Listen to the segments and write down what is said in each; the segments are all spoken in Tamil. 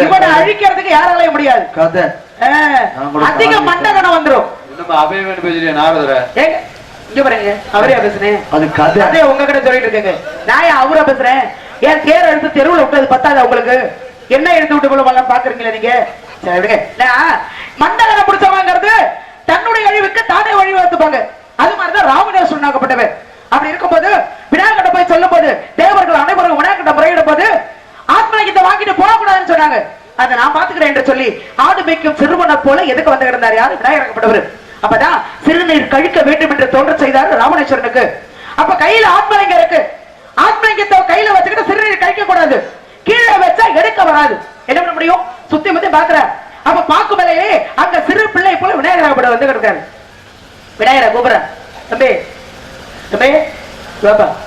இவனை அழிக்கிறதுக்கு யாராலையும் முடியாது. கதை அதிக மண்டகணம் வந்துரும். அபயவேன் பேசுறீங்க நாரதர இங்க பாருங்க, அவரே பேசுறேன். அது கதை அதே உங்ககிட்ட சொல்லிட்டு இருக்கேங்க. நான் அவரை பேசுறேன். ஏன் தேர் எடுத்து தெருவில் விட்டது பத்தாது உங்களுக்கு? என்ன எடுத்து விட்டு போல பாக்குறீங்களா நீங்க? சரி விடுங்க. மண்டகணம் பிடிச்சவங்கிறது தன்னுடைய அழிவுக்கு தானே வழிவகுத்துப்பாங்க. அது மாதிரிதான் ராமனேஸ்வரன் சொன்னாக்கப்பட்டவர். அப்படி இருக்கும்போது விநாயகட்ட போய் சொல்லும் போது தேவர்கள் அனைவரும் விநாயகட்ட முறையிடும் போது ஆத்மலிங்கத்தை வாங்கிட்டு போகக்கூடாதுன்னு சொன்னாங்க. அதை நான் பாத்துக்கிறேன் என்று சொல்லி ஆடு மேய்க்கும் சிறுவனை போல எதுக்கு வந்து கிடந்தார்? யாரு? விநாயகப்பட்டவர். அப்பதான் சிறுநீர் கழிக்க வேண்டும் என்று தோன்ற செய்தார் ராமனேஸ்வரனுக்கு. அப்ப கையில ஆத்மலிங்கம் இருக்கு. ஆத்மலிங்கத்தை கையில வச்சுக்கிட்டு சிறுநீர் கழிக்க கூடாது. கீழே வச்சா எடுக்க வராது. என்ன பண்ண முடியும்? சுத்தி முத்தி பாக்குற. அப்ப பாக்கும் மேலேயே அங்க சிறு பிள்ளை போல விநாயகராகப்பட வந்து கிடக்காரு. விநாயகரை கூப்பிடுற, தம்பி தம்பி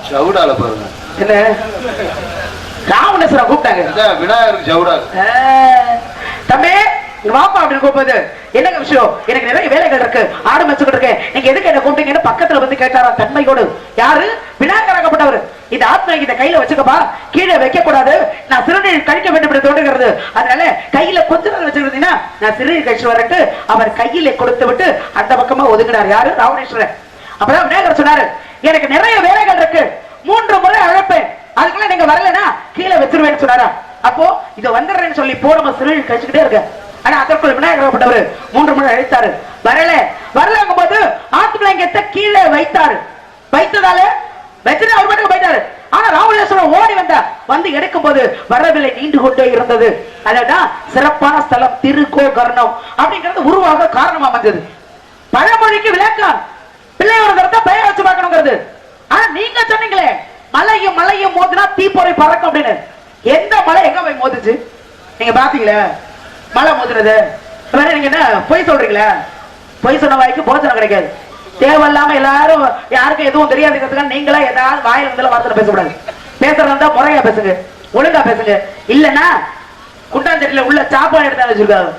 சவுடால பாருங்க. என்ன ராமனேஸ்வரன் கூப்பிட்டாங்க. விநாயகருக்கு சவுடா தம்பி வாப்பா அப்படின்னு கூப்பிடுது. என்னங்க விஷயம்? எனக்கு நிறைய வேலைகள் இருக்கு, ஆடு மச்சுக்கிட்டு இருக்கேன், நீங்க எதுக்கு என்ன கூப்பிட்டீங்கன்னு பக்கத்துல வந்து கேட்டாரா தன்மையோடு. யாரு? விநாயகராகப்பட்டவர். இந்த ஆத்மலிங்கத்தை கையில வச்சுக்கப்பா, கீழே வைக்க கூடாது, நான் சிறுநீர் கழிக்க வேண்டும் என்று தோன்றுகிறது. அதனால கையில கொஞ்ச நேரம் வச்சுக்கிட்டீங்கன்னா நான் சிறுநீர் கழிச்சு வரட்டு அவர் கையில கொடுத்து விட்டு அந்த பக்கமா ஒதுங்கினார். யாரு? ராமனேஸ்வரன். அப்பதான் விநாயகர் சொன்னாரு, எனக்கு நிறைய வேலைகள் இருக்கு, 3 முறை அழைப்பேன், அதுக்குள்ள நீங்க வரலன்னா கீழே வச்சிருவேன்னு சொன்னாரா. அப்போ இதை வந்துடுறேன்னு சொல்லி போன சிறுநீர் கழிச்சுக்கிட்டே இருக்க. ஆனா அதற்குள் விநாயகராகப்பட்டவர் 3 முறை அழைத்தாரு. வரலங்கும் போது ஆத்மலிங்கத்தை கீழே வைத்தாரு. வைத்ததால வச்சுட்டு அவர் மட்டும் போயிட்டாரு. ஆனா ராமனேஸ்வரன் ஓடி வந்து எடுக்கும் போது வரவில்லை, நீண்டு கொண்டே இருந்தது. அதான் சிறப்பான ஸ்தலம் திருக்கோகர்ணம் அப்படிங்கிறது உருவாக காரணமா வந்தது. பழமொழிக்கு விளக்கம் பிள்ளையோட தரத்தை பெயர் வச்சு பார்க்கணுங்கிறது. ஆனா நீங்க சொன்னீங்களே மலையும் மலையும் மோதினா தீப்பொறி பறக்கும் அப்படின்னு. எந்த மலை எங்க போய் மோதுச்சு? நீங்க பாத்தீங்களா மலை மோதுறது? நீங்க என்ன பொய் சொல்றீங்களா? பொய் சொன்ன வாய்க்கு போஜனம் கிடைக்காது. தேவையில்லாம எல்லாரும் யாருக்கும் எதுவும் தெரியாதுங்கிறதுக்காக நீங்களா ஏதாவது வாயில இருந்தாலும் வார்த்தை பேசக்கூடாது. பேசுறதா முறையா பேசுங்க, ஒழுங்கா பேசுங்க. இல்லன்னா குண்டாஞ்சட்டில உள்ள சாப்பாடு எடுத்து வச்சிருக்காங்க,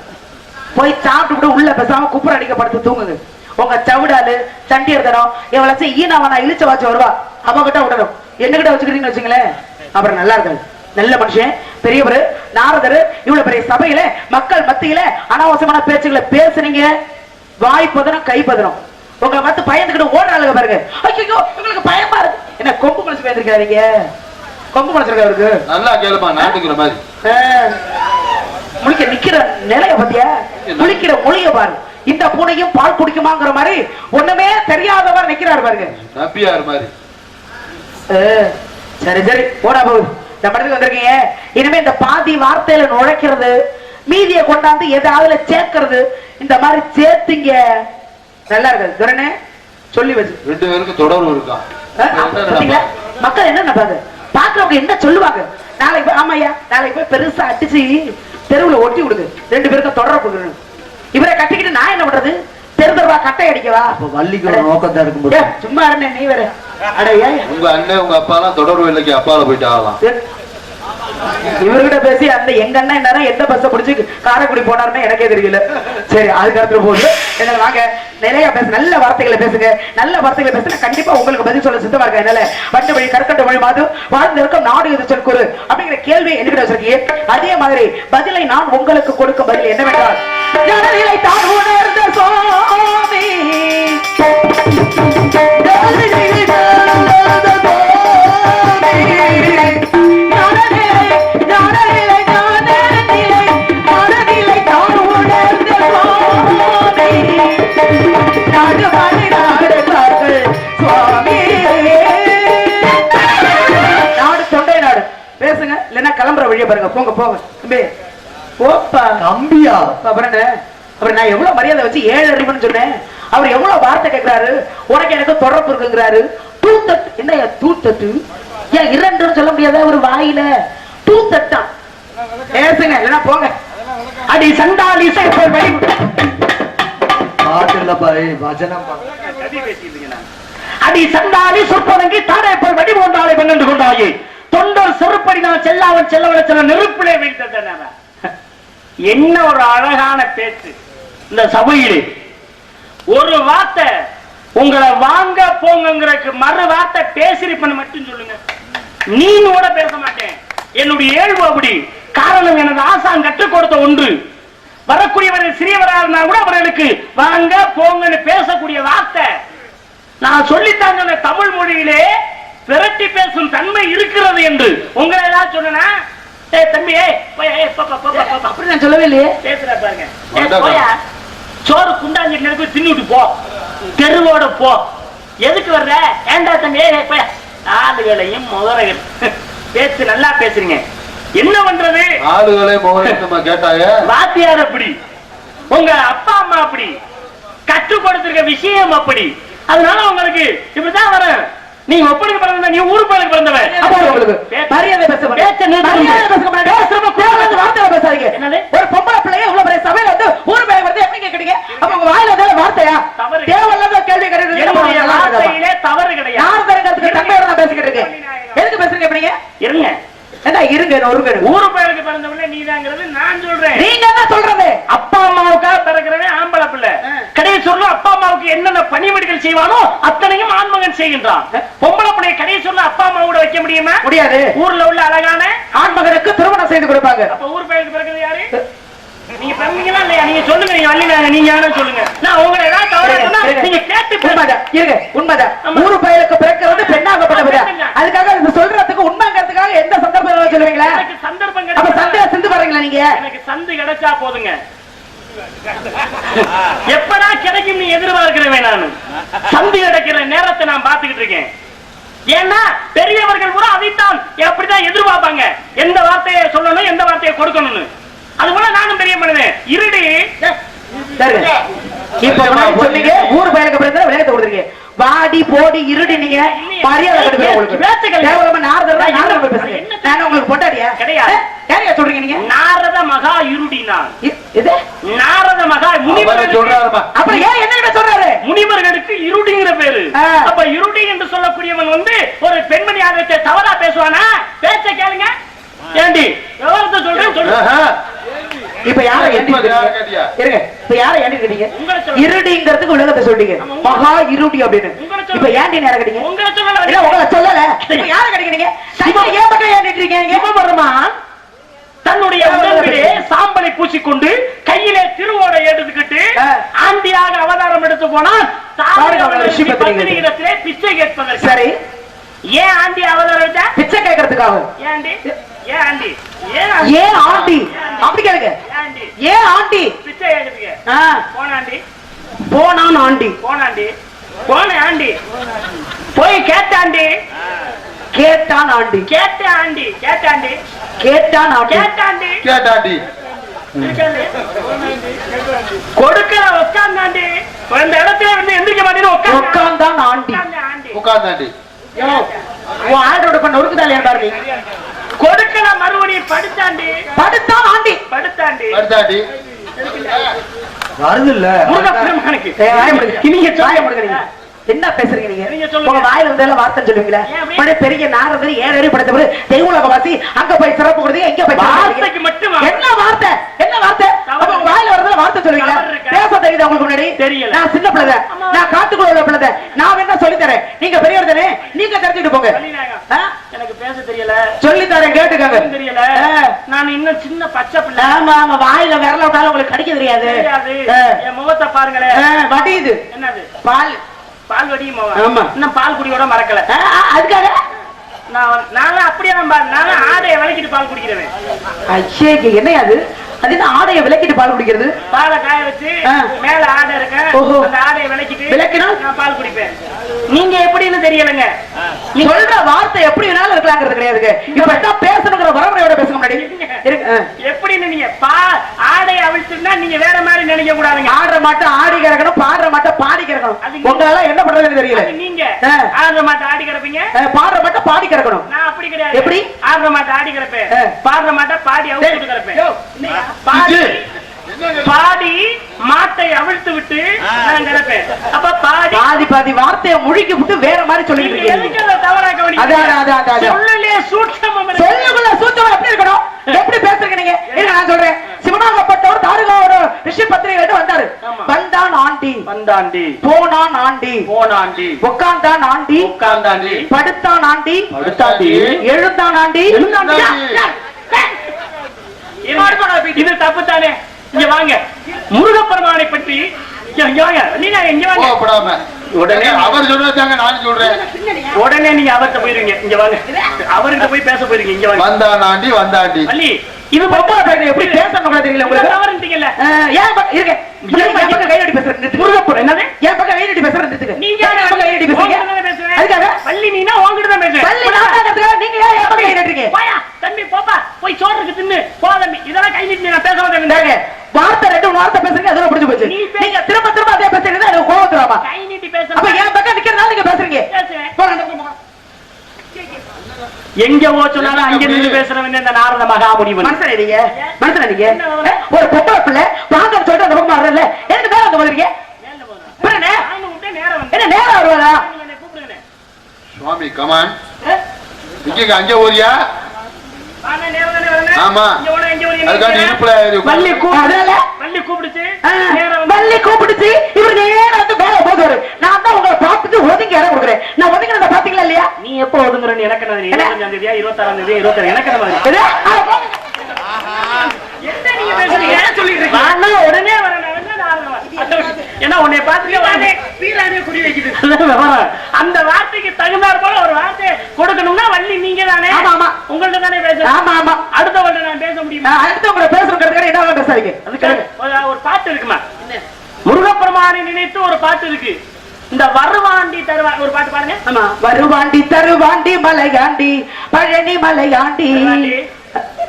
போய் சாப்பிட்டு உள்ள பேசாம குப்புற அடிக்கப்படுத்து தூங்குங்க. உங்க சவுடாலு சண்டியர் தரம் எவ்வளவு ஈனாவனா இழிச்ச வாச்சு வருவா, அவகிட்ட விடணும். என்னகிட்ட வச்சுக்கிறீங்கன்னு வச்சுங்களேன், அப்புறம் நல்லா இருக்காது. நல்ல மனுஷன், பெரியவர் நாரதர், இவ்வளவு பெரிய சபையில மக்கள் மத்தியில அனாவசியமான பேச்சுகளை பேசுனீங்க. வாய் பதனம் கை பதனம். உங்களை மத்த பயந்துக்கிட்டு ஓடுறாங்க பாருங்க. ஐயோ உங்களுக்கு பயமா இருக்கு. என்ன கொம்பு மனசு பேசிருக்காருங்க? கொம்பு மனசு இருக்கா அவருக்கு? நல்லா கேளுமா, நாட்டுக்கிற மாதிரி முழிக்க நிக்கிற நிலைய பத்தியா, முழிக்கிற மொழிய பாரு. இந்த பூனையும் பால் குடிக்குமாங்கிற மாதிரி ஒண்ணுமே தெரியாதவர் நிக்கிறாரு பாருங்க, நம்பியார் மாதிரி. சரி சரி போடா போகுது. இந்த படத்துக்கு வந்திருக்கீங்க. இனிமே இந்த பாதி வார்த்தையில நுழைக்கிறது, மீதியை கொண்டாந்து எதாவது சேர்க்கிறது, இந்த மாதிரி சேர்த்தீங்க நல்லா இருக்காது. துரணே சொல்லி வச்சு 2 பேருக்கு தொடர்பு இருக்கா? மக்கள் என்ன நினைப்பாங்க? பாக்குறவங்க என்ன சொல்லுவாங்க? நாளைக்கு போய் ஆமாய்யா நாளைக்கு போய் பெருசா அடிச்சு தெருவுல ஒட்டி விடுங்க, 2 பேருக்கும் தொடர்பு. இவரை கட்டிக்கிட்டு நான் என்ன பண்றது? தெருதர்வா கட்டை அடிக்கவா? வள்ளிக்கு நோக்கத்தான் இருக்கும். சும்மா இருந்தேன் நீ வேற. அடையா உங்க அண்ணன் உங்க அப்பா எல்லாம் தொடர்பு இல்லைக்கு அப்பால போயிட்டு ஆகலாம். இவர்கிட்ட பேசி அந்த எங்க அண்ணன் என்ன எந்த பஸ்ஸை பிடிச்சி காரைக்குடி போனாருன்னு எனக்கே தெரியல. சரி அதுக்கு அடுத்து போகுது. என்ன வாங்க நிறைய பேச, நல்ல வார்த்தைகளை பேசுங்க. நல்ல வார்த்தைகளை பேசுங்க, கண்டிப்பா உங்களுக்கு பதில் சொல்ல சித்தமா இருக்க. என்னால வண்டு வழி கற்கண்டு வழி மாது வாழ்ந்திருக்கும் நாடு எது சொல்கூறு அப்படிங்கிற கேள்வி என்கிட்ட வச்சிருக்கீங்க. அதே மாதிரி பதிலை நான் உங்களுக்கு கொடுக்கும் பதில் என்னவென்றால், ஜனநிலை தான் உணர்ந்த சுவாமி கிளம்புற வழியை பாருங்க. போங்க போங்க தம்பி. போப்பா தம்பியா. அப்புறம் நான் எவ்வளவு மரியாதை வச்சு 7 அறிவுன்னு சொன்னேன். அவர் எவ்வளவு வார்த்தை கேட்கிறாரு. உனக்கு எனக்கு தொடர்பு இருக்குங்கிறாரு. தூத்தட்டு என்ன தூத்தட்டு? ஏன் 2ன்னு சொல்ல முடியாத ஒரு வாயில தூத்தட்டா பேசுங்க, இல்லைன்னா போங்க. அடி சண்டாலி அடி சண்டாலி சொற்பொருங்கி தானே போய் வெடி போன்றாலே பன்னெண்டு கொண்டாயே தொண்டர் செருப்படினால் செல்லாவன் செல்லவன செல்ல நெருப்பிலே வைத்தது. என்ன ஒரு அழகான பேச்சு இந்த சபையிலே. ஒரு வார்த்தை உங்களை வாங்க போங்கிறதுக்கு மறு வார்த்தை பேசிருப்பேன்னு மட்டும் சொல்லுங்க. நீ கூட பேச மாட்டேன். என்னுடைய இயல்பு அப்படி. காரணம் எனது ஆசான் ஒன்று. வரக்கூடியவர்கள் சிறியவராக இருந்தா கூட அவர்களுக்கு வாங்க போங்கன்னு பேசக்கூடிய வார்த்தை. நான் சொல்லித்தாங்க தமிழ் மொழியிலே விரட்டி பேசும் தன்மை இருக்கிறது என்று உங்களை ஏதாவது சொன்னா தம்பி அப்படி நான் சொல்லவே இல்லையே. பேசுற பாருங்க. சோறு குண்டாஞ்சி போய் தின்னுட்டு போ, தெருவோட போ. எதுக்கு வர்ற? ஏண்டா தம்பி நாலு வேளையும் முதலைகள் பேச்சு நல்லா பேசுறீங்க. என்ன பண்றது? ஆளுகளே முகம் கேட்டாங்க. வாத்தியார் அப்படி, உங்க அப்பா அம்மா அப்படி, கற்றுக் கொடுத்திருக்க விஷயம் அப்படி. அதனால உங்களுக்கு இப்படிதான் வரும். நீ ஒப்பனுக்கு பிறந்த, நீ ஊரு பயிலுக்கு பிறந்தவன். மரியாதை பேசாதீங்க. ஒரு பொம்பளை பிள்ளைய இவ்வளவு பெரிய சபையில வந்து ஊரு பயிலுக்கு வந்து எப்படி கேக்குறீங்க? அப்ப உங்க வாயில வந்து வார்த்தையா? தேவையில்லாத கேள்வி கேட்கறீங்க. தவறு கிடையாது. யார் தரங்கிறதுக்கு தம்பையோட நான் பேசிக்கிட்டு இருக்கேன். எதுக்கு பேசுறீங்க எப்படிங்க? இருங்க இருங்க ஊரு பயிலுக்கு பிறந்தவங்கள நீதாங்கிறது நான் சொல்றேன். நீங்க என்ன சொல்றது? அப்பா அம்மாவுக்காக பிறக்கிறவன் ஆம்பளை பிள்ளை. கடையை சொல்ல அப்பா அம்மாவுக்கு என்னென்ன பணிவிடைகள் செய்வானோ அத்தனையும் ஆண்மகன் செய்கின்றான். பொம்பளை பிள்ளைய கடையை சொல்ல அப்பா அம்மா கூட வைக்க முடியுமா? முடியாது. ஊர்ல உள்ள அழகான ஆண்மகனுக்கு திருமணம் செய்து கொடுப்பாங்க. அப்ப ஊர் பயிலுக்கு பிறக்கிறது யாரு? நீங்க பிறந்தீங்களா இல்லையா? நீங்க சொல்லுங்க. நீங்க வள்ளினாங்க, நீங்க யாரும் சொல்லுங்க. நான் உங்களை ஏதாவது தவறு நீங்க கேட்டு இருங்க. உண்மைதான். ஊரு பயிலுக்கு பிறக்கிறது பெண்ணாகப்பட்டவங்க. அதுக்காக இது சொல்றதுக்கு உண்மைங்கிறதுக்காக எந்த சந்தர்ப்பம் சொல்லுவீங்களா? எனக்கு சந்தர்ப்பம் அப்ப சந்தையில சிந்து பாருங்களா நீங்க? எனக்கு சந்து கிடைச்சா போதுங்க. எப்படா கிடைக்கும் நீ எதிர்பார்க்கிறேன். நான் சந்து கிடைக்கிற நேரத்தை நான் பார்த்துக்கிட்டு இருக்கேன். ஏன்னா பெரியவர்கள் கூட அதைத்தான் எப்படிதான் எதிர்பார்ப்பாங்க. எந்த வார்த்தையை சொல்லணும், எந்த வார்த்தையை கொடுக்கணும்னு. அதுபோல நானும் பெரிய பண்ணுவேன். இருடி இப்ப சொன்னீங்க ஊர் பயிலுக்கு பிறந்த விளையாட்டு கொடுத்துருக்கீங்க. வாடி போடி இருடி நீங்க மரியாதை உங்களுக்கு பொட்டாடியா கிடையாது. யாரையா சொல்றீங்க நீங்க? நாரத மகா இருடினா இது நாரத மகா முனிவர் சொல்றாருமா. அப்புறம் ஏன் என்ன சொல்றாரு? முனிவர்களுக்கு இருடிங்கிற பேரு. அப்ப இருடி என்று சொல்லக்கூடியவன் வந்து ஒரு பெண்மணி ஆகத்தை தவறா பேசுவானா? பேச்ச கேளுங்க. ஏண்டி விவரத்தை சொல்றேன் சொல்லு. இப்ப யார இருங்க. இப்ப யார கேட்டீங்க? இருடிங்கிறதுக்கு உலகத்தை சொல்றீங்க. மகா இருடி அப்படின்னு. இப்ப ஏன்டி நேரம் கேட்டீங்க? உங்களை சொல்லல. உங்களை சொல்லல. இப்ப யார கேட்டீங்க? ஏன் பக்கம் ஏறிட்டீங்க? சிவபெருமான் தன்னுடைய உடம்பிலே சாம்பலை பூசிக்கொண்டு கையிலே திருவோட எடுத்துக்கிட்டு ஆண்டியாக அவதாரம் எடுத்து போனால் பிச்சை கேட்பதற்கு. சரி, ஏன் ஆண்டி அவதாரம் எடுத்த? பிச்சை கேட்கறதுக்காக. ஏண்டி ஏன் ஆண்டி ஏன் ஆண்டி அப்படி கேளுங்க. ஏன் ஆண்டி பிச்சை கேட்கறதுக்கு? போனாண்டி போனான் ஆண்டி போனாண்டி போன ஆண்டி போய் கேட்டாண்டி கேட்டான் ஆண்டி கேட்ட ஆண்டி கேட்டாண்டி கேட்டான் ஆண்டி கேட்டாண்டி கேட்டாண்டி கொடுக்கல உட்கார்ந்தாண்டி. இந்த இடத்துல வந்து எந்திரிக்க மாட்டேன்னு உட்கார்ந்தான் ஆண்டி. உட்கார்ந்தாண்டி ஆண்டோட பண்ண ஒருக்குதாலே பாருங்க. கொடுக்கல மறுபடியும் படுத்தாண்டி படுத்தான் ஆண்டி படுத்தாண்டி படுத்தாண்டி வருது இல்ல. முருகப்பெருமானுக்கு என்ன பேசுறீங்க நீங்க? நீங்க சொல்லுங்க. உங்க வாயில வந்து வார்த்தை சொல்லுவீங்களா? பெரிய நாரதர் ஏறி படுத்தவர் தெய்வலகவாசி அங்க போய் சிறப்பு கொடுத்தீங்க. எங்க போய் வார்த்தைக்கு மட்டும் என்ன வார்த்தை? என்ன வார்த்தை? அப்ப உங்க வாயில வரதுல வார்த்தை சொல்லுவீங்களா? பேச தெரியுது உங்களுக்கு முன்னாடி? தெரியல. நான் சின்ன பிள்ளை, நான் காட்டுக்குள்ள உள்ள பிள்ளை. நான் என்ன சொல்லி தரேன், நீங்க பெரியவர் தானே, நீங்க தெரிஞ்சுட்டு போங்க. எனக்கு பேச தெரியல, சொல்லி தரேன் கேட்டுக்காங்க. தெரியல, நான் இன்னும் சின்ன பச்சை பிள்ளை. ஆமா ஆமா, வாயில விரல விட்டாலும் உங்களுக்கு கடிக்க தெரியாது. என் முகத்தை பாருங்களேன். வடியுது. என்னது? பால் பால் வடியும். ஆமா, இன்னும் பால் குடியோட மறக்கல. அதுக்காக நான் அப்படியே நான் ஆடையை விளக்கிட்டு பால் குடிக்கிறேன். ஐயே, என்னையாது அது? என்ன ஆடையை விளக்கிட்டு பால் குடிக்கிறது? பாலை காய வச்சு மேல ஆடை இருக்கு, அந்த ஆடையை விளக்கிட்டு விளக்கினா நான் பால் குடிப்பேன். நீங்க எப்படின்னு தெரியலங்க. நீ சொல்ற வார்த்தை எப்படி வேணாலும் இருக்கலாங்கிறது கிடையாதுங்க. இப்ப பேசணுங்கிற வரமுறையோட பேச முடியாது. எப்படின்னு நீங்க ஆடையை அவிழ்த்துனா நீங்க வேற மாதிரி நினைக்க கூடாதுங்க. ஆடுற மாட்டோம் ஆடி கிடக்கணும், பாடுற மாட்டோம் பாடி கிடக்கணும். உங்களால என்ன பண்றதுன்னு தெரியல. நீங்க ஆடுற மாட்டோம் ஆடி கிடப்பீங்க, பாடுற மாட்டோம் பாடி கிடக்கணும். நான் அப்படி கிடையாது. எப்படி? ஆடுற மாட்டோம் ஆடி கிடப்பேன், பாடுற மாட்டோம் பாடி அவிழ்த்து கிடப்பேன். பாடி மாட்டை அவிழ்த்து விட்டு நான் கிடப்பேன். அப்ப பாடி பாதி பாதி வார்த்தையை முழுக்கி விட்டு வேற மாதிரி சொல்லிட்டு இருக்கீங்க. சொல்லுலே சூட்சமம் இருக்கு. சொல்லுக்குள்ள சூட்சமம் எப்படி இருக்கணும், எப்படி பேசுறீங்க நீங்க? நான் சொல்றேன், சிவனாகப்பட்டவர் தாருகாவோட ரிஷி பத்திரிகை வந்தாரு. வந்தான் ஆண்டி, வந்தாண்டி, போனான் ஆண்டி, போனாண்டி, உட்கார்ந்தான் ஆண்டி, உட்கார்ந்தாண்டி, படுத்தான் ஆண்டி, படுத்தாண்டி, எழுந்தான் ஆண்டி, எழுந்தாண்டி. இருங்க. இது தப்பு தானே. இங்க வாங்க. முருகப்பெருமானை பற்றி இங்க வாங்க. நீங்க இங்க வாங்க. கோவப்படாம உடனே அவர் சொல்றதாங்க நான் சொல்றேன். உடனே நீங்க அவர்கிட்ட போயிருங்க. இங்க வாங்க. அவர்கிட்ட போய் பேச போயிருங்க. இங்க வாங்க. வந்தாண்டி வந்தாண்டி வள்ளி இது பொம்பளை பையன் எப்படி பேசணும் தெரியல உங்களுக்கு. தவறுட்டீங்கல்ல. ஏன் இருங்க என் பக்கம் கை நீட்டி பேசுறேன். முருகப்பெருமான் என்னது? என் பக்கம் கை நீட்டி பேசுறேன். நீங்க என் பக்கம் கை நீட்டி பேசுறீங்க. அதுக்காக வள்ளி நீனா உன்கிட்ட தான் பேசுறேன். பள்ளி நாடகத்துக்காக நீங்க ஏன் என் பக்கம் கை நீட்டுறீங்க? போயா தம்பி போப்பா போய் சோறுக்கு தின்னு போ தம்பி. இதெல்லாம் கை நீட்டி நான் பேச மாட்டேன். இந்தாங்க, வார்த்தை ரெண்டு வார்த்தை பேசுறீங்க அதெல்லாம் புடிச்சு போச்சு. நீங்க திரும்ப திரும்ப அதே பேசுறீங்க அது கோவத்துறாமா? கை நீட்டி அப்ப பேசுறேன். என் பக்கம் நிக்கிறதால நீங்க பேசுறீங்க. பேசுறேன். போங்க. எங்க போச்சுனாலும் அங்க நின்று பேசுறவன் இந்த நாரத மகாமுனிவன். மனசுல நீங்க ஒரு பொம்பளை பிள்ளை வாங்கன்னு சொல்லிட்டு அந்த பக்கம் வர்றல எனக்கு மேல வந்து வந்துறீங்க. என்ன நேரம் வருவாரா? சுவாமி கமான் இங்க அங்க ஓரியா? ஆமா அதுக்காண்டி இடுப்புல வள்ளி கூப்பிடுச்சு. வள்ளி கூப்பிடுச்சு. இவர் நேரம் வந்து மேல போதுவாரு. நான் தான் உங்களை பார்த்துட்டு ஒதுங்கி இடம் கொடுக்குறேன். நான் ஒதுங்கினத பாத்தீங்களா இல்லையா? நீ எப்ப ஒதுங்குறன்னு எனக்கு என்ன? 25ஆம் தேதியா 26ஆம் தேதியா 26 எனக்கு என்ன மாதிரி? என்ன நீங்க பேசுறீங்க? என்ன சொல்லிட்டு இருக்கீங்க? நான் உடனே வரேன். ஏன்னா உன்னை பார்த்துட்டு பீரானே குடி வைக்குது. அந்த வார்த்தைக்கு தகுந்தாற் போல ஒரு வார்த்தை கொடுக்கணும்னா வள்ளி நீங்க தானே? ஆமா உங்கள்ட்ட தானே பேசுறேன். ஆமா ஆமா அடுத்தவங்க நான் பேச முடியுமா? அடுத்தவங்க பேசுறதுக்கு என்ன பேசாதீங்க. அதுக்கு ஒரு பாட்டு இருக்குமா? முருகப்பெருமானை நினைத்து ஒரு பாட்டு இருக்கு. இந்த வருவாண்டி தருவாண்டி ஒரு பாட்டு பாருங்க. ஆமா வருவாண்டி தருவாண்டி மலையாண்டி பழனி மலையாண்டி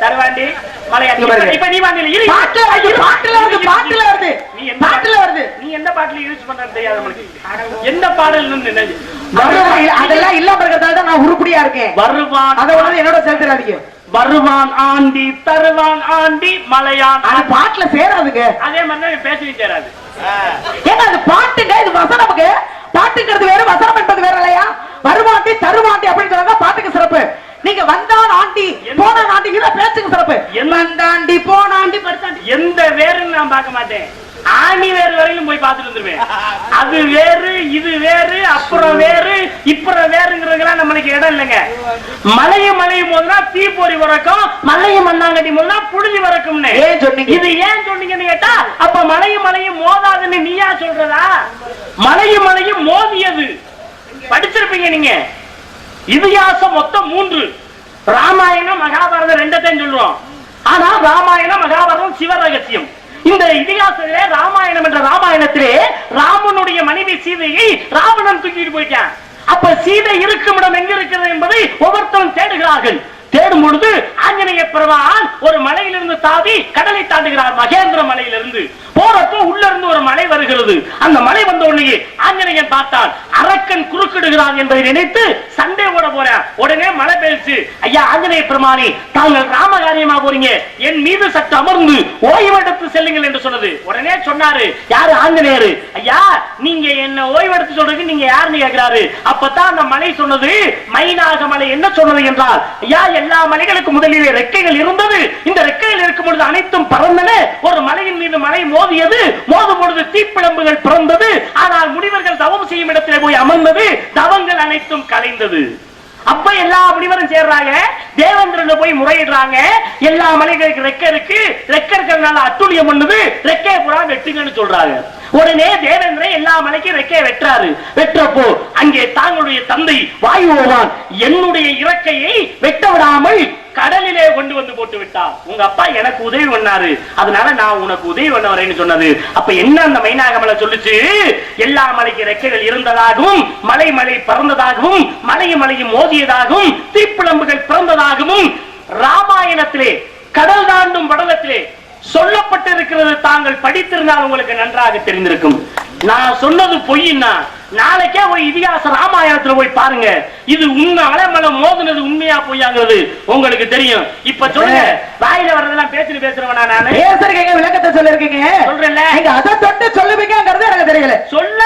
தருவாண்டி மலையாண்டி. இப்ப நீ வாங்கல இரு. பாட்டுல வருது. நீ எந்த பாட்டுல யூஸ் பண்றது தெரியாது உங்களுக்கு. எந்த பாடல்னு அதெல்லாம் இல்லாம இருக்கிறதால தான் நான் உருப்படியா இருக்கேன். வருவான் அத உடனே என்னோட சேர்த்துறாதீங்க. வருவான் ஆண்டி தருவான் ஆண்டி மலையான். அது பாட்டுல சேராதுங்க. அதே மாதிரி பேசவே சேராது. ஏன்னா அது பாட்டுங்க. இது வசனமுங்க. பாட்டுங்கிறது வேற வசனம் என்பது வேற இல்லையா? வருவாண்டி தருவாண்டி அப்படின்னு சொன்னா பாட்டுக்கு சிறப்பு. நீங்க வந்தான் ஆண்டி போனான் ஆண்டி இத பேச்சுக்கு சிறப்பு. வந்தாண்டி போனாண்டி படுத்தாண்டி எந்த வேறுன்னு நான் பார்க்க மாட்டேன். ஆணி வேறு வரையிலும் போய் பார்த்துட்டு வந்துருவேன். அது வேறு இது வேறு அப்புறம் வேறு இப்புறம் வேறுங்கிறதுலாம் நம்மளுக்கு இடம் இல்லைங்க. மலையும் போதுனா தீப்பொறி வரக்கும், மலையும் மண்ணாங்கட்டி போதுனா புழுதி வரக்கும்னு ஏன் சொன்னீங்க? இது ஏன் சொன்னீங்கன்னு கேட்டா அப்ப மலையும் மோதாதுன்னு நீயா சொல்றதா? மலையும் மோதியது படிச்சிருப்பீங்க நீங்க. இதிகாசம் மொத்தம் 3. ராமாயணம் மகாபாரதம் 2த்தையும் சொல்றோம். ஆனா ராமாயணம் மகாபாரதம் சிவரகசியம். இந்த இதிகாசத்திலே ராமாயணம் என்ற ராமாயணத்திலே ராமனுடைய மனைவி சீதையை ராவணன் தூக்கிட்டு போயிட்டான். அப்ப சீதை இருக்கும் இடம் எங்க இருக்கிறது என்பதை ஒவ்வொருத்தரும் தேடுகிறார்கள். தேடும் பொழுது ஆஞ்சநேய பெருமான் ஒரு மலையிலிருந்து தாவி கடலை தாண்டுகிறார். மகேந்திர மலையிலிருந்து போறப்போ உள்ள இருந்து ஒரு மலை வருகிறது. அந்த மலை வந்த உடனே ஆஞ்சநேயன் பார்த்தான். அரக்கன் குறுக்கிடுகிறான் என்பதை நினைத்து சண்டை ஓட போறான். உடனே மழை பெய்ச்சு. ஐயா ஆஞ்சநேய பெருமானே தாங்கள் ராமகாரியமா போறீங்க, என் மீது சற்று அமர்ந்து ஓய்வெடுத்து செல்லுங்கள் என்று சொன்னது. உடனே சொன்னாரு யாரு? ஆஞ்சநேயர். ஐயா நீங்க என்ன ஓய்வெடுத்து சொல்றதுக்கு நீங்க யாருன்னு கேட்கிறாரு. அப்பதான் அந்த மலை சொன்னது, மைனாக மலை என்ன சொன்னது என்றால், ஐயா எல்லா மலைகளுக்கு முதலிலே ரெக்கைகள் இருந்தது. இந்த ரெக்கைகள் இருக்கும் பொழுது அனைத்தும் பறந்தன. ஒரு மலையின் மீது மலை மோதியது. மோதும் பொழுது தீப்பிழம்புகள் பிறந்தது. ஆனால் முனிவர்கள் தவம் செய்யும் இடத்திலே போய் அமர்ந்தது. தவங்கள் அனைத்தும் கலைந்தது. அப்ப எல்லா முனிவரும் சேர்றாங்க. தேவேந்திரன் போய் முறையிடுறாங்க. எல்லா மலைகளுக்கு ரெக்கை இருக்கு, ரெக்கை இருக்கிறதுனால அட்டுழியம் பண்ணுது, ரெக்கையை புறா வெட்டுங்கன்னு சொல்றாங்க. உடனே தேவேந்திரன் எல்லா மலைக்கும் ரெக்கையை வெட்டுறாரு. வெற்றப்போ அங்கே தாங்களுடைய தந்தை வாயுவான் என்னுடைய இறக்கையை வெட்ட விடாமல் கடலிலே கொண்டு வந்து போட்டு விட்டார். உங்க அப்பா எனக்கு உதவி பண்ணாரு, அதனால நான் உனக்கு உதவி பண்ண வரேன்னு சொன்னது. அப்ப என்ன அந்த மைனாகமலை சொல்லுச்சு? எல்லா மலைக்கு ரெக்கைகள் இருந்ததாகவும், மலை பறந்ததாகவும், மலையும் மோதியதாகவும், தீப்பிழம்புகள் பிறந்ததாகவும் ராமாயணத்திலே கடல் தாண்டும் படலத்திலே சொல்லப்பட்டிருக்கிறது. தாங்கள் படித்திருந்தால் உங்களுக்கு நன்றாக தெரிந்திருக்கும். நான் சொன்னது பொய்னா நாளைக்கே போய் இதிகாச ராமாயணத்துல போய் பாருங்க. இது உண்மை. அலைமலை மோதுனது உண்மையா பொய்யாங்கிறது உங்களுக்கு தெரியும். இப்ப சொல்லுங்க, வாயில வர்றதெல்லாம் பேசுறவனா நானு? பேசுறீங்க, விளக்கத்தை சொல்லிருக்கீங்க. சொல்றேன்ல, நீங்க அதை தொட்டு சொல்லுவீங்கிறது எனக்கு தெரியல. சொல்ல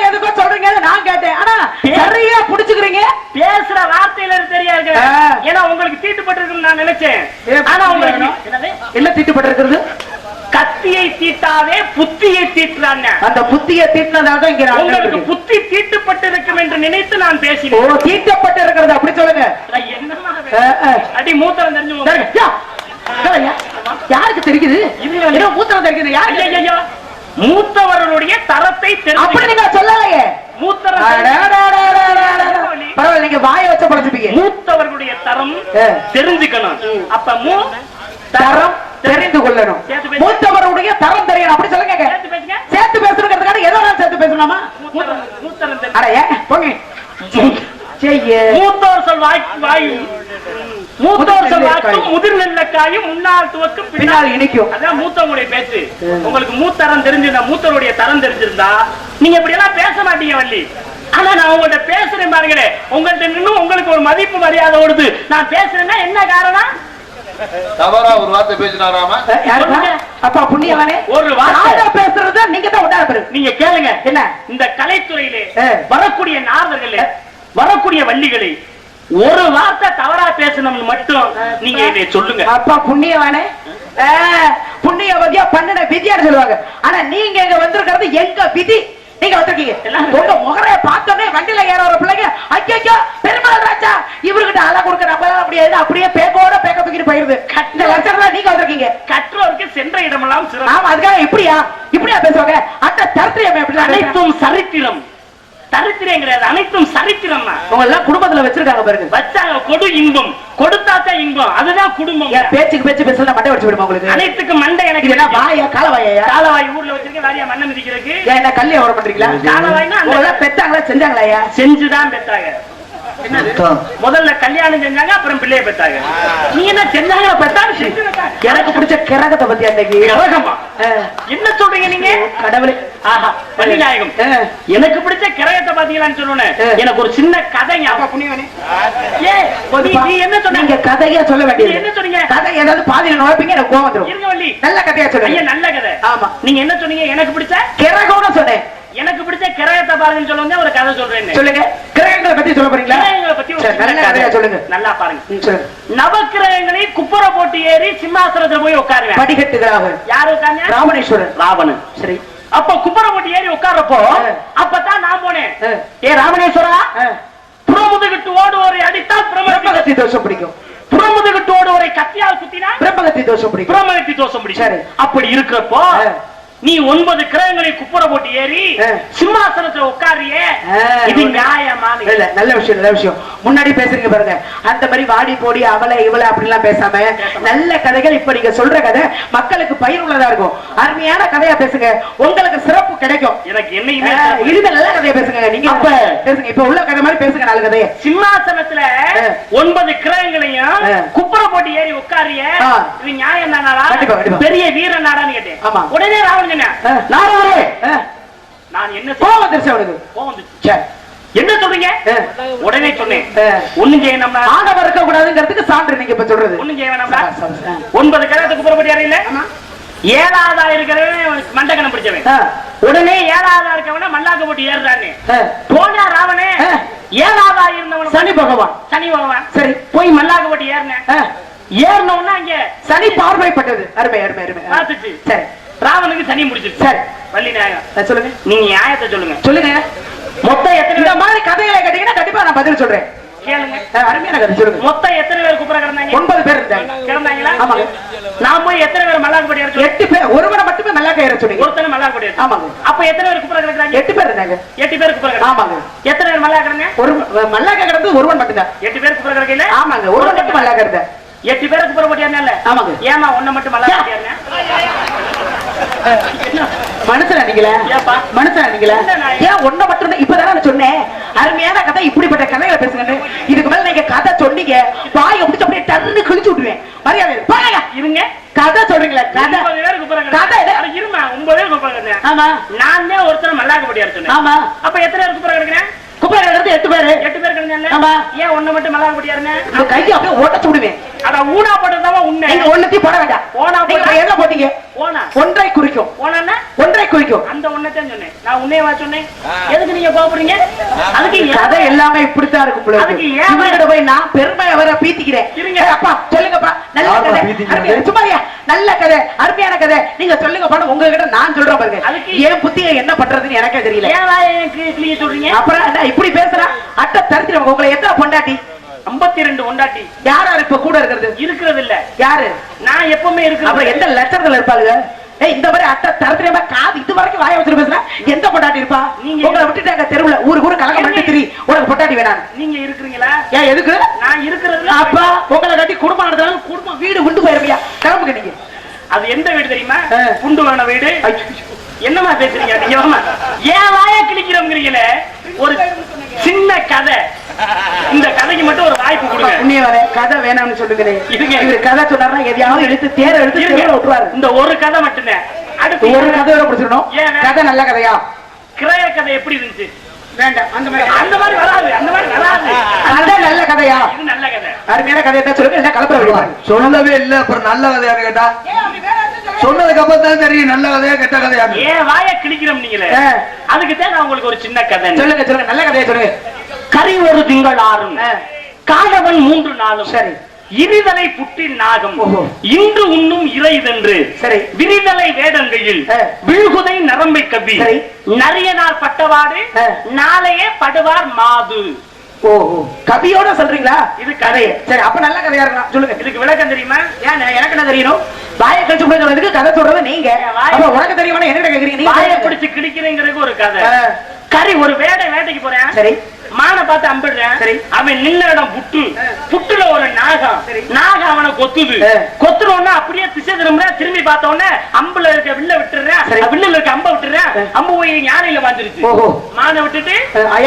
எதுக்கும் சொல்றீங்க நான் கேட்டேன். ஆனா சரியா புடிச்சுக்கிறீங்க. பேசுற வார்த்தையில தெரியாது. ஏன்னா உங்களுக்கு தீட்டுப்பட்டு இருக்குன்னு நான் நினைச்சேன். ஆனா உங்களுக்கு என்ன தீட்டுப்பட்டு இருக்கிறது? கத்தியை தீட்டாவே புத்தியை தீட்டுறாங்க. அந்த புத்தியை தீட்டினதாக இங்க உங்களுக்கு புத்தி தீட்டுப்பட்டிருக்கும் என்று நினைத்து நான் பேசினேன். ஓ தீட்டப்பட்டு இருக்கிறது அப்படி சொல்லுங்க. என்னமா அடி மூத்தம் தெரிஞ்சு இல்லையா? யாருக்கு தெரியுது? ஏதோ மூத்தவன் தெரியுது. யாருக்கு? ஐயையோ, மூத்தவர்களுடைய தரத்தை அப்படி நீங்க சொல்லலையே. மூத்தவர் பரவாயில்ல, நீங்க வாயை வச்ச படுத்துப்பீங்க. மூத்தவர்களுடைய தரம் தெரிஞ்சுக்கணும். அப்ப தரம் தெரிந்து கொள்ளணும். மூத்தவருடைய தரம் தெரியணும். அப்படி சொல்லுங்க. சேர்த்து பேசுறதுக்காக ஏதோ சேர்த்து பேசலாமா? மூத்தரம் அட ஏன் போங்க. மூத்தோர் சொல் வாயும் மூத்தோர் சொல் வாக்கும் முதிர் நெல்லக்காயும் முன்னாள் துவக்கும் பின்னால் இணைக்கும். அதான் மூத்தவங்களுடைய பேச்சு. உங்களுக்கு மூத்தரம் தெரிஞ்சிருந்தா, மூத்தருடைய தரம் தெரிஞ்சிருந்தா நீங்க இப்படி எல்லாம் பேச மாட்டீங்க வள்ளி. ஆனா நான் உங்கள்கிட்ட பேசுறேன் பாருங்களேன், உங்கள்கிட்ட நின்று உங்களுக்கு ஒரு மதிப்பு மரியாதை ஓடுது. நான் பேசுறேன்னா என்ன காரணம்? தவறா ஒரு வார்த்தை பேசினாராம? அப்பா புண்ணியவனே, ஒரு வார்த்தை பேசுறது நீங்க தான் உண்டாரு. நீங்க கேளுங்க. என்ன இந்த கலைத்துறையிலே வரக்கூடிய நார்வர்களே, வரக்கூடிய வள்ளிகளை ஒரு வார்த்தை தவறா பேசணும்னு மட்டும் நீங்க இதை சொல்லுங்க. அப்பா புண்ணியவானே, புண்ணியவதியா பண்ணின விதியான்னு சொல்லுவாங்க. ஆனா நீங்க இங்க வந்திருக்கிறது எங்க விதி. நீங்க வந்திருக்கீங்க உங்க முகரைய பார்த்தோன்னே வண்டியில ஏற ஒரு பிள்ளைங்க ஐயோ பெருமாள் ராஜா இவர்கிட்ட அழ கொடுக்க நம்மளால முடியாது, அப்படியே பேக்கோட பேக்க தூக்கிட்டு போயிருது. இந்த லட்சம் நீங்க வந்திருக்கீங்க. கற்றோருக்கு சென்ற இடமெல்லாம் சிறப்பு. ஆமா, அதுக்காக இப்படியா பேசுவாங்க? அந்த தரித்திரம் எப்படி? அனைத்தும் சரித்திரம். சரித்திரம் கிடையாது, அனைத்தும் சரித்திரம். உங்க எல்லாம் குடும்பத்துல வச்சிருக்காங்க பாருங்க. வச்சாங்க கொடு இன்பம், கொடுத்தாச்சா இன்பம், அதுதான் குடும்பம். பேச்சுக்கு பேச்சு பேசல மண்டை வச்சு விடுமா உங்களுக்கு? அனைத்துக்கு மண்டை எனக்கு என்ன வாயா காலவாயா? காலவாய் ஊர்ல வச்சிருக்க வாரியா மண்ணை மிதிக்கிறதுக்கு. என்ன கல்யாணம் வர பண்றீங்களா? காலவாய்னா பெத்தாங்களா செஞ்சாங்களா? செஞ்சுதான் பெத்தாங்க. முதல்ல கல்யாணம் செஞ்சாங்க, அப்புறம் பிள்ளைய பெத்தாங்க. நீ என்ன செஞ்சாங்க பெத்தாங்க? எனக்கு பிடிச்ச கிரகத்தை பத்தி அன்னைக்கு கிரகமா என்ன சொல்றீங்க நீங்க? கடவுளே, ஆஹா பள்ளிநாயகம், எனக்கு பிடிச்ச கிரகத்தை பாத்தீங்களான்னு சொல்லணும். எனக்கு ஒரு சின்ன கதை ஞாபகம். நீ என்ன சொன்னீங்க? கதையா சொல்ல வேண்டியது. என்ன சொன்னீங்க? கதை ஏதாவது பாதியில நுழைப்பீங்க, எனக்கு கோவம் வந்துரும். இருங்க வள்ளி, நல்ல கதையா சொல்லுங்க. நல்ல கதை. ஆமா, நீங்க என்ன சொன்னீங்க? எனக்கு பிடிச்ச கிரகம்னு சொன்னேன். எனக்கு பிடிச்ச கிரகத்தை பாருங்கன்னு சொல்லுங்க. ஒரு கதை சொல்றேன். சொல்லுங்க. கிரகங்களை பத்தி சொல்ல போறீங்களா? கிரகங்களை பத்தி நல்ல கதையா சொல்லுங்க. நல்லா பாருங்க. நவக்கிரகங்களை குப்புற போட்டு ஏறி சிம்மாசனத்துல போய் உட்காருவேன். படிக்கட்டுகளாக யாரு உட்கார்ந்து? ராவணேஸ்வரன். ராவணன். சரி. அப்ப குப்புற போட்டு ஏறி உட்கார்றப்போ அப்பதான் நான் போனேன். ஏ ராவணேஸ்வரா, புறமுதுகிட்டு ஓடுவோரை அடித்தால் பிரம்மகத்தி தோஷம் பிடிக்கும். புறமுதுகிட்டு ஓடுவோரை கத்தியால் குத்தினா பிரம்மகத்தி தோஷம் பிடிக்கும். பிரம்மகத்தி தோஷம் பிடிக்கும். சரி. அப்படி இருக்கிறப்போ நீ 9 கிரகங்களை குப்புற போட்டு ஏறி சிம்மாசனத்துல உட்காரியே, இது நியாயமா? இல்ல, நல்ல விஷயம், நல்ல விஷயம். முன்னாடி பேசுறீங்க பாருங்க. அந்த மாதிரி வாடி போடி அவளை இவளை அப்படிலாம் பேசாம நல்ல கதைகள், இப்ப நீங்க சொல்ற கதை மக்களுக்கு பயனுள்ளதா இருக்கும். அருமையான கதையா பேசுங்க, உங்களுக்கு சிறப்பு கிடைக்கும். எனக்கு என்னைக்குமே இனிமே நல்ல கதையா பேசுங்க. நீங்க அப்ப பேசுங்க, இப்ப உள்ள கதை மாதிரி பேசுங்க. நல்ல கதையை சிம்மாசனத்துல 9 கிரகங்களையும் குப்புற போட்டு ஏறி உட்காரிய, இது நியாயம் தானா? பெரிய வீர நாடான்னு கேட்டேன். ஆமா. உடனே ராவணன் நான் என்ன என்ன சொல்றீங்க? உடனே சொன்னேன், ஒண்ணும் செய்யணும்னா ஆணவம் இருக்க கூடாதுங்கிறதுக்கு சான்று நீங்க இப்ப சொல்றது. ஒண்ணும் செய்ய வேணாம்டா. 9 கிரகத்துக்கு புறப்பட்டு யாரையில 7ஆவதா இருக்கிறவன் மண்டகணம் பிடிச்சவன். உடனே 7ஆவதா இருக்கவன மல்லாக்க போட்டு ஏறுறான்னு போனா ராவணே. 7ஆவதா இருந்தவன் சனி பகவான். சனி பகவான். சரி, போய் மல்லாக்க போட்டு ஏறினோம்னா அங்க சனி பார்வைப்பட்டது. அருமை அருமை அருமை. பார்த்துச்சு. சரி, ராவனுக்கு சனி முடிச்சிருச்சு. சரி, வள்ளி நியாயம் சொல்லுங்க. நீங்க நியாயத்தை சொல்லுங்க. சொல்லுங்க. மொத்தம் எத்தனை? இந்த மாதிரி கதைகளை கேட்டீங்கன்னா கண்டிப்பா நான் பதில் சொல்றேன். கேளுங்க. அருமையான கதை சொல்லுங்க. மொத்தம் எத்தனை பேர் குப்புற கிடந்தாங்க? 9 பேர் இருந்தாங்க. கிடந்தாங்களா? ஆமாங்க. நான் போய் எத்தனை பேர் மல்லாக்கபடி ஏற சொன்னேன்? 8 பேர். ஒருவரை மட்டுமே மல்லாக்க ஏற சொன்னீங்க. ஒருத்தனை மல்லாக்கபடி ஏற. ஆமாங்க. அப்ப எத்தனை பேர் குப்புற கிடந்தாங்க? 8 பேர் இருந்தாங்க. 8 பேர் குப்புற கிடந்தாங்க. ஆமாங்க. எத்தனை பேர் மல்லாக்க கிடந்தாங்க? ஒரு மல்லாக்க கிடந்தது ஒருவன் மட்டும் தான். 8 பேர் குப்புற கிடக்கல. ஆமாங்க, ஒருவன் மட்டும் மல்லாக்க இருந்தாங்க. 8 பேருக்கு குப்புற போட்டு ஏறனல. ஆமாங்க. ஏமா ஒண்ணு மட்டும் மல்லாக்க போட்டு ஏறன? மனுஷனா நீங்களா? ஏப்பா மனுஷனா நீங்களா? ஏன் ஒண்ண மட்டும்? இப்பதானே நான் சொன்னேன் அருமையான கதை, இப்படிப்பட்ட கதைகளை பேசுங்க. இதுக்கு மேல நீங்க கதை சொன்னீங்க, வாயை பிடிச்சு அப்படியே டர்னு கிழிச்சு விடுவேன். மரியாதை பாருங்க. இருங்க, கதை சொல்றீங்களா? கதை கதை இருமா. 9 பேர் குப்புற. ஆமா, நான் தான் ஒருத்தர மல்லாக்க போட்டு ஏற சொன்னேன். ஆமா. அப்ப எத்தனை பேர் குப்புற கிடக்குறேன்? குப்பை கிடக்குறது 8 பேரு. 8 பேர் கிடந்தாங்க. ஆமா. ஏன் ஒண்ணு மட்டும் மல்லாக்க போட்டு ஏறன? இந்த கையை அப்படியே ஓட்டச்சு விடுவேன். அட ஊனா போட்டதா உன்னை. நீங்க ஒண்ணத்தி போட வேண்டாம். ஓனா போட்டு என்ன போட்டீங்க? ஓனா ஒன்றை குறிக்கும். ஓனானா ஒன்றை குறிக்கும். அந்த ஒண்ணத்தான் சொன்னேன் நான். உன்னையவா சொன்னேன்? எதுக்கு நீங்க கோபப்படுறீங்க? அதுக்கு கதை எல்லாமே இப்படித்தான் இருக்கும் போல. அதுக்கு ஏன் இவர்கிட்ட போய் நான் பெருமை அவரை பீத்திக்கிறேன்? இருங்க அப்பா, சொல்லுங்கப்பா. நல்ல கதை சும்மாரியா, நல்ல கதை, அருமையான கதை நீங்க சொல்லுங்கப்பா. உங்ககிட்ட நான் சொல்றேன் பாருங்க. அதுக்கு ஏன் புத்தியை என்ன பண்றதுன்னு எனக்கே தெரியல. ஏன் எனக்கு சொல்றீங்க? அப்புறம் இப்படி பேசுறா அட்ட தரித்திரம். உங்களை எத்தனை பொண்டாட்டி? 52 கொண்டாட்டி யாரா இப்ப கூட இருக்கிறது? இருக்கிறது இல்ல. யாரு? நான் எப்பவுமே அப்புறம் இருக்கிறேன். எந்த லட்சத்துல இருப்பாளுங்க? ஏய், இந்த மாதிரி அட்டை தரத்திரமா காது இது வரைக்கும் வாய வச்சுட்டு பேசுறா, எந்த பொண்டாட்டி இருப்பா? நீங்க உங்களை விட்டுட்டாங்க தெருவுல ஊரு கலக்க பண்ணிட்டு திரி, உனக்கு பொண்டாட்டி வேணாம். நீங்க இருக்கிறீங்களா? ஏன் எதுக்கு? நான் இருக்கிறதுல அப்பா உங்களை கட்டி குடும்பம் நடத்தாலும் குடும்பம் வீடு விண்டு போயிருவியா? கிளம்புங்க நீங்க. அது எந்த வீடு தெரியுமா? ஆ. குண்டு வேண வீடு. ஐயோ. என்னமா பேசுறீங்க நீங்க? வாமா. ஏன் வாய கிழிக்கிறோங்கிறீங்களே? ஒரு சின்ன கதை, இந்த கதைக்கு மட்டும் ஒரு வாய்ப்பு கொடுங்க. புண்ணியவரே, கதை வேணாம்னு சொல்லுங்களே. இருங்க. இவரு கதை சொன்னாருன்னா எதையாவது எடுத்து தேர எடுத்து இருங்க. தெருவுல விட்டுருவாரு. இந்த ஒரு கதை மட்டும்தான். அடுத்து ஒரு கதையோட பிடிச்சிடணும். ஏன்? கதை நல்ல கதையா? கிரைய கதை எப்படி இருந்துச்சு? வேண்டாம், அந்த மாதிரி அந்த மாதிரி வராது, அந்த மாதிரி வராது. கதை நல்ல கதையா? இது நல்ல கதை. அருமையான கதையை தான் சொல்லுங்க, என்ன கலப்பட விடுவாங்க. சொல்லவே இல்ல, அப்புறம் நல்ல கதையான்னு கேட்டா சொன்னதுக்கு அப்புறம் தான் தெரியும் நல்ல கதையா கெட்ட கதையா. ஏன் வாய கிழிக்கிறோம் நீங்களே? அதுக்கு தான் நான் உங்களுக்கு ஒரு சின்ன கதை சொல்லுங்க சொல்லுங்க, நல்ல கதையா சொல்லுங்க. கரி ஒரு திங்கள் ஆறும் காலவன் 3 நாளும் சரி. இருதலை புட்டில் நாகம் ஓஹோ. இன்று உண்ணும் இறைதென்று சரி. விரிதலை வேடங்கையில் ஆ. விழுகுதை நரம்பை கவி சரி. நரியனார் பட்டவாடு ஆ. நாளையே படுவார் மாது. ஓஹோ, கவியோட சொல்றீங்களா? இது கதை. சரி, அப்ப நல்ல கதையா இருக்கலாம், சொல்லுங்க. இதுக்கு விளக்கம் தெரியுமா? ஏன் எனக்கு என்ன தெரியணும்? வாயை கழிச்சு கொடுக்கறதுக்கு கதை சொல்றது நீங்க. அப்ப உனக்கு தெரியுமா என்ன கேக்குறீங்க? நீங்க வாயை பிடிச்சு கிழிக்கிறேங்கிறதுக்கு ஒரு கதை. ஆ. கறி ஒரு வேட்டைக்கு போறேன். சரி. மானை பார்த்து அம்பிடுறேன். சரி. அவன் நின்ன இடம் புட்டு. புட்டுல ஒரு நாகம். சரி. நாகம் அவனை கொத்துது. கொத்துறோன்னா அப்படியே திசை திரும்பி பார்த்த உடனே அம்புல இருக்க வில்ல விட்டுறேன். சரி. வில்லுல இருக்க அம்ப விட்டுறேன். அம்பு போய் யானையில வந்துருச்சு. ஓஹோ. மானை விட்டுட்டு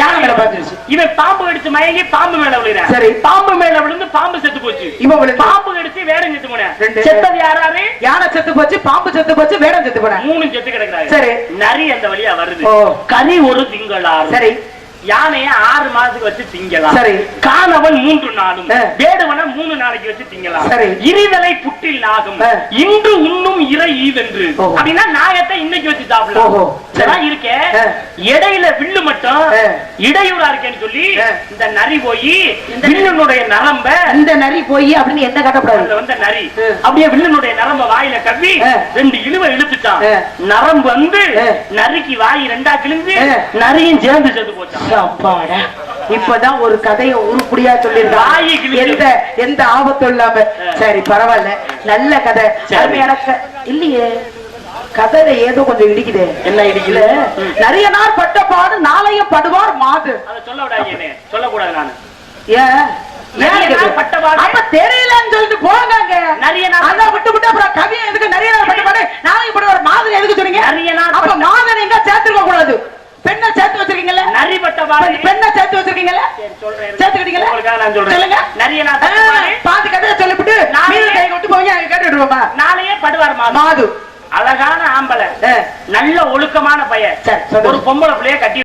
யானை மேல பாத்துருச்சு. இவன் பாம்பு கடிச்சு மயங்கி பாம்பு மேல விழுறான். சரி. பாம்பு மேல விழுந்து பாம்பு செத்து போச்சு. இவன் விழுந்து பாம்பு கடிச்சு வேடம் செத்து போனேன். ரெண்டு. செத்தது யாராரு? யானை செத்து போச்சு, பாம்பு செத்து போச்சு, வேடம் செத்து போன. 3 செத்து கிடக்குறாங்க. சரி. நரி அந்த வழியா வருது. ஓ. கறி ஒரு திங்களாறு. சரி. யானைய 6 மாதத்துக்கு வச்சு திங்கலாம். சரி. காணவன் 3 நாளும் ஆ. வேடுவன 3 நாளைக்கு வச்சு திங்கலாம். சரி. இருதலை புட்டில் நாகம் ஆ. இன்று உண்ணும் இறை ஈதென்று. ஓஹோ. அப்படின்னா நாகத்தை இன்னைக்கு வச்சு சாப்பிடலாம். ஓஹோ. இதெல்லாம் இருக்கே. ஆ. இடையில வில்லு மட்டும் ஆ. இடையூறா இருக்கேன்னு சொல்லி ஆ. இந்த நரி போய் வில்லுனுடைய நரம்ப இந்த நரி போய் அப்படின்னு என்ன கட்டப்படாது. அதுல வந்த நரி ஆ. அப்படியே வில்லுனுடைய நரம்ப வாயில கவ்வி ஆ. 2 இழுவை இழுத்துட்டான். ஆ. நரம்பு வந்து ஆ. நரிக்கு வாய் 2ஆ கிழிஞ்சு ஆ. நரியும் சேர்ந்து செத்து போச்சான். அப்பாடா, இப்பதான் ஒரு கதையை உருப்படியா வாயை சொல்லிருக்காங்க. கிழிச்சு. எந்த ஆபத்தும் இல்லாம. சரி, பரவாயில்ல, நல்ல கதை. சரி. அருமையான இல்லையே, கதையில ஏதோ கொஞ்சம் இடிக்குது. என்ன இடிக்கல? நிறைய நாள் பட்ட பாடு நாளைய படுவார் மாது. அத சொல்ல விடாதீங்க, சொல்லக்கூடாது நானு. ஏன்? நிறைய நாள் பட்ட பாடு. அப்ப தெரியலன்னு சொல்லிட்டு போங்க. நிறைய நாள் அதான் விட்டு அப்புறம் கவியை எதுக்கு நிறைய நாள் பட்ட பாடு நாளைக்கு படுவார் மாதிரி எதுக்கு சொன்னீங்க? நிறைய நாள் அப்ப மாதன் எங்க சேர்த்துக்க கூடாது. பெண்ணை சேர்த்து வச்சிருக்கீங்கல்ல? நரி பட்ட பாடு. பெண்ணை சேர்த்து வச்சிருக்கீங்கல்ல? சொல்றேன், சேர்த்துக்கிட்டீங்களா? உங்களுக்காக நான் சொல்றேன். சொல்லுங்க. நிறைய நாள் பட்ட பாடு. பாத்து கதையை சொல்லிவிட்டு மீது கை கொண்டு போய் அங்க கேட்டுடுவோமா? நாளையே படுவார் மாது அழகான ஆம்பளை, நல்ல ஒழுக்கமான பையன். சரி, சொல்லுங்க. ஒரு பொம்பளை பிள்ளைய கட்டி